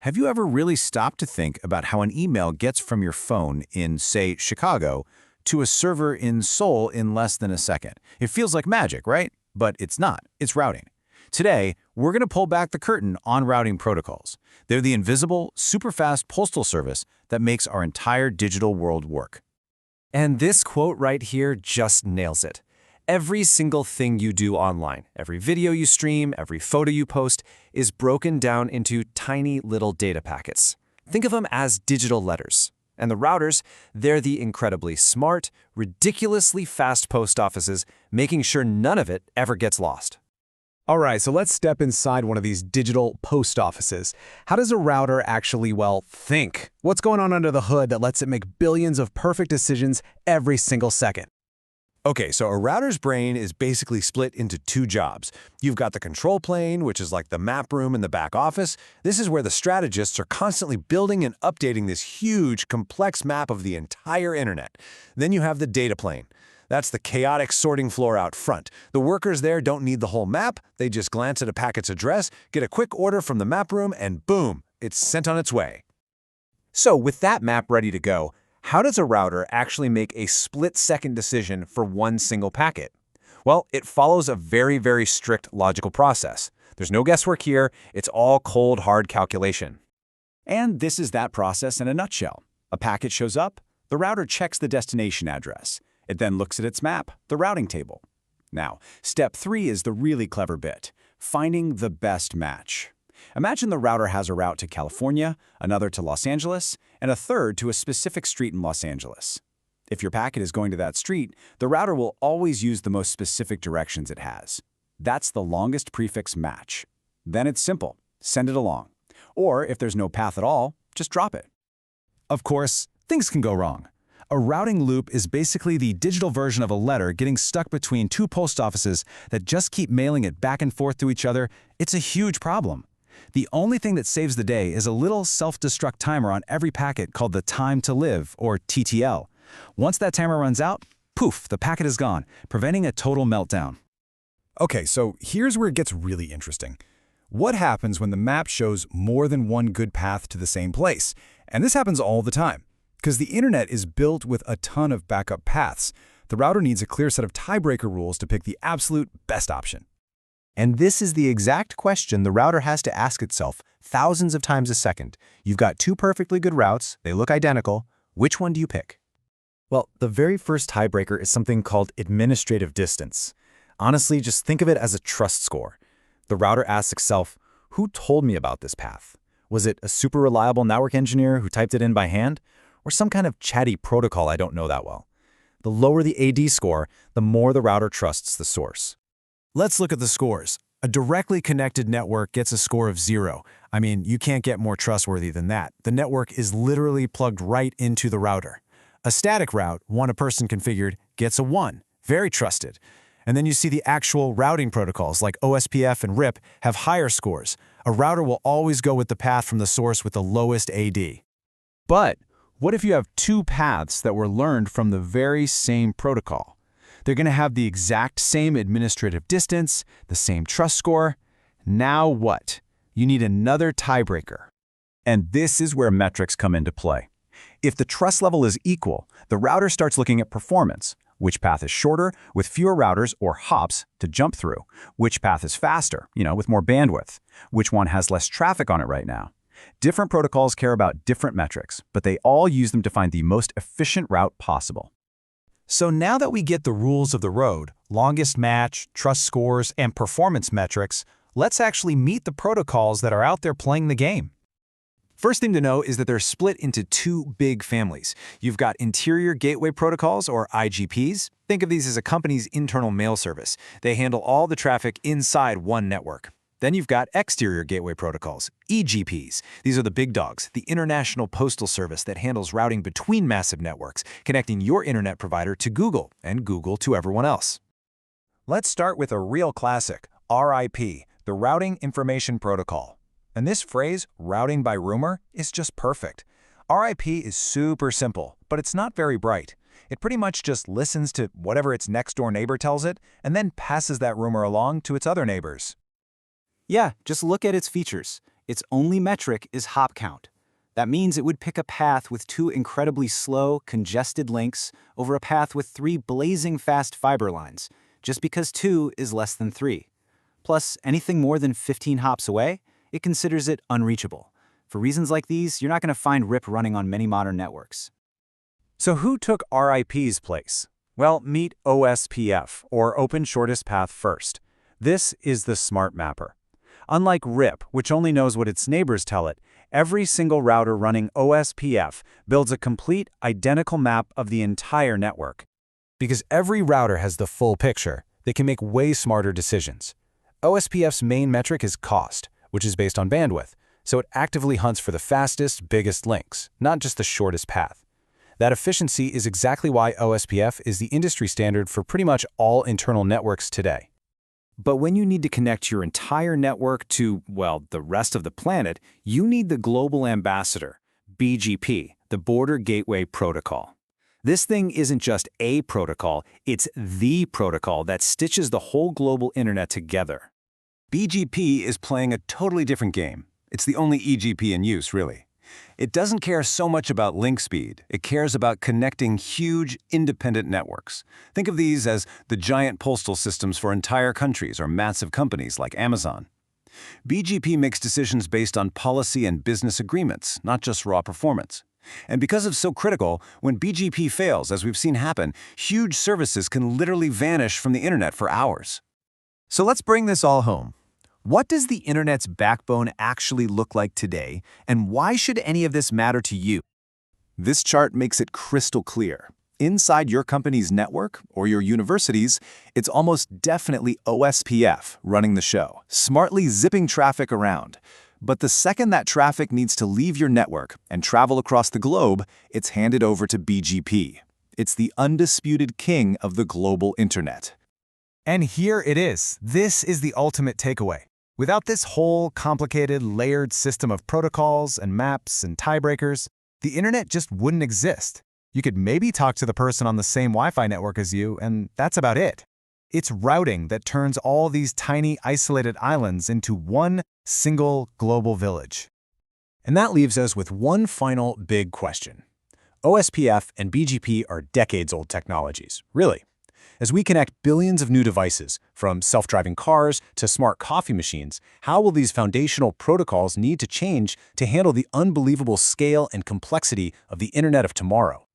Have you ever really stopped to think about how an email gets from your phone in, say, Chicago to a server in Seoul in less than a second? It feels like magic, right? But it's not. It's routing. Today, we're going to pull back the curtain on routing protocols. They're the invisible, super-fast postal service that makes our entire digital world work. And this quote right here just nails it. Every single thing you do online, every video you stream, every photo you post, is broken down into tiny little data packets. Think of them as digital letters. And the routers, they're the incredibly smart, ridiculously fast post offices, making sure none of it ever gets lost. All right, so let's step inside one of these digital post offices. How does a router actually, think? What's going on under the hood that lets it make billions of perfect decisions every single second? Okay, so a router's brain is basically split into two jobs. You've got the control plane, which is like the map room in the back office. This is where the strategists are constantly building and updating this huge, complex map of the entire internet. Then you have the data plane. That's the chaotic sorting floor out front. The workers there don't need the whole map. They just glance at a packet's address, get a quick order from the map room, and boom, it's sent on its way. So with that map ready to go, how does a router actually make a split-second decision for one single packet? Well, it follows a very strict logical process. There's no guesswork here. It's all cold, hard calculation. And this is that process in a nutshell. A packet shows up, the router checks the destination address. It then looks at its map, the routing table. Now, step 3 is the really clever bit, finding the best match. Imagine the router has a route to California, another to Los Angeles, and a third to a specific street in Los Angeles. If your packet is going to that street, the router will always use the most specific directions it has. That's the longest prefix match. Then it's simple. Send it along. Or if there's no path at all, just drop it. Of course, things can go wrong. A routing loop is basically the digital version of a letter getting stuck between two post offices that just keep mailing it back and forth to each other. It's a huge problem. The only thing that saves the day is a little self-destruct timer on every packet called the time to live, or TTL. Once that timer runs out, poof, the packet is gone, preventing a total meltdown. Okay, so here's where it gets really interesting. What happens when the map shows more than one good path to the same place? And this happens all the time. Because the internet is built with a ton of backup paths, the router needs a clear set of tiebreaker rules to pick the absolute best option. And this is the exact question the router has to ask itself thousands of times a second. You've got two perfectly good routes, they look identical. Which one do you pick? Well, the very first tiebreaker is something called administrative distance. Honestly, just think of it as a trust score. The router asks itself, who told me about this path? Was it a super reliable network engineer who typed it in by hand? Or some kind of chatty protocol I don't know that well? The lower the AD score, the more the router trusts the source. Let's look at the scores. A directly connected network gets a score of 0. I mean, you can't get more trustworthy than that. The network is literally plugged right into the router. A static route, one a person configured, gets a 1. Very trusted. And then you see the actual routing protocols like OSPF and RIP have higher scores. A router will always go with the path from the source with the lowest AD. But what if you have two paths that were learned from the very same protocol? They're going to have the exact same administrative distance, the same trust score. Now what? You need another tiebreaker. And this is where metrics come into play. If the trust level is equal, the router starts looking at performance. Which path is shorter, with fewer routers or hops to jump through? Which path is faster, with more bandwidth? Which one has less traffic on it right now? Different protocols care about different metrics, but they all use them to find the most efficient route possible. So now that we get the rules of the road, longest match, trust scores, and performance metrics, let's actually meet the protocols that are out there playing the game. First thing to know is that they're split into two big families. You've got interior gateway protocols, or IGPs. Think of these as a company's internal mail service. They handle all the traffic inside one network. Then you've got exterior gateway protocols, EGPs. These are the big dogs, the International Postal Service that handles routing between massive networks, connecting your internet provider to Google and Google to everyone else. Let's start with a real classic, RIP, the Routing Information Protocol. And this phrase, routing by rumor, is just perfect. RIP is super simple, but it's not very bright. It pretty much just listens to whatever its next-door neighbor tells it and then passes that rumor along to its other neighbors. Yeah, just look at its features. Its only metric is hop count. That means it would pick a path with 2 incredibly slow, congested links over a path with 3 blazing fast fiber lines, just because 2 is less than 3. Plus, anything more than 15 hops away, it considers it unreachable. For reasons like these, you're not going to find RIP running on many modern networks. So who took RIP's place? Well, meet OSPF, or Open Shortest Path First. This is the smart mapper. Unlike RIP, which only knows what its neighbors tell it, every single router running OSPF builds a complete, identical map of the entire network. Because every router has the full picture, they can make way smarter decisions. OSPF's main metric is cost, which is based on bandwidth, so it actively hunts for the fastest, biggest links, not just the shortest path. That efficiency is exactly why OSPF is the industry standard for pretty much all internal networks today. But when you need to connect your entire network to, well, the rest of the planet, you need the Global Ambassador, BGP, the Border Gateway Protocol. This thing isn't just a protocol, it's the protocol that stitches the whole global internet together. BGP is playing a totally different game. It's the only EGP in use, really. It doesn't care so much about link speed. It cares about connecting huge, independent networks. Think of these as the giant postal systems for entire countries or massive companies like Amazon. BGP makes decisions based on policy and business agreements, not just raw performance. And because it's so critical, when BGP fails, as we've seen happen, huge services can literally vanish from the internet for hours. So let's bring this all home. What does the internet's backbone actually look like today, and why should any of this matter to you? This chart makes it crystal clear. Inside your company's network or your university's, it's almost definitely OSPF running the show, smartly zipping traffic around. But the second that traffic needs to leave your network and travel across the globe, it's handed over to BGP. It's the undisputed king of the global internet. And here it is. This is the ultimate takeaway. Without this whole complicated, layered system of protocols and maps and tiebreakers, the internet just wouldn't exist. You could maybe talk to the person on the same Wi-Fi network as you, and that's about it. It's routing that turns all these tiny, isolated islands into one single global village. And that leaves us with one final big question. OSPF and BGP are decades-old technologies, really. As we connect billions of new devices, from self-driving cars to smart coffee machines, how will these foundational protocols need to change to handle the unbelievable scale and complexity of the Internet of tomorrow?